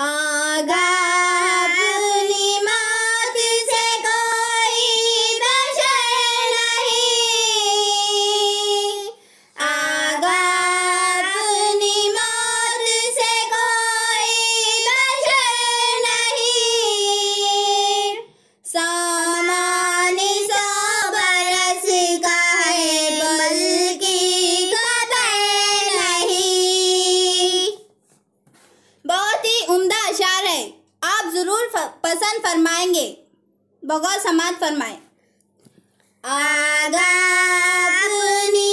आगा अपनी मौत से कोई बशर नहीं, आगा अपनी मौत से कोई बशर नहीं। सामान 100 बरस का है बल्कि कदर नहीं। बहुत ही उम्दा अशार है, आप जरूर पसंद फरमाएंगे। बगौर समात फरमाएं। आगा अपनी